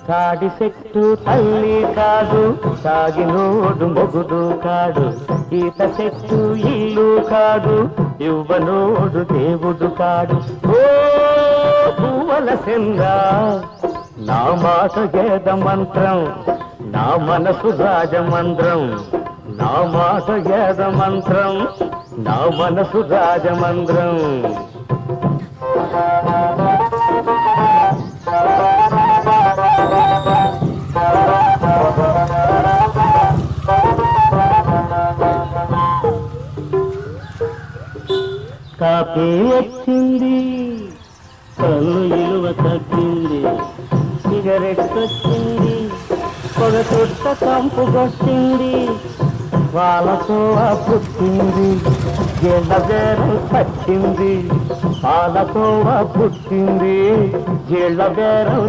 తాడి చెట్టు తల్లి కాదు, తాగినోడు మొగుడు కాడు. ఈత చెట్టు ఇల్లు కాదు, ఇవ్వనోడు దేవుడు కాడు. ఓ పువ్వల సెంగా నా మాట వేద మంత్రం, నా మనసు రాజమంత్రం. నా మాట వేద మంత్రం, నా మనసు రాజమంత్రం. కాపీ వచ్చింది, కన్ను ఇలువ తగ్గింది. సిగరెట్ వచ్చింది, పొగ చుట్ట కంపుకొచ్చింది. పాలతో పుట్టింది, జెండ బేరం వచ్చింది. పాలతో పుట్టింది, జెండ బేరం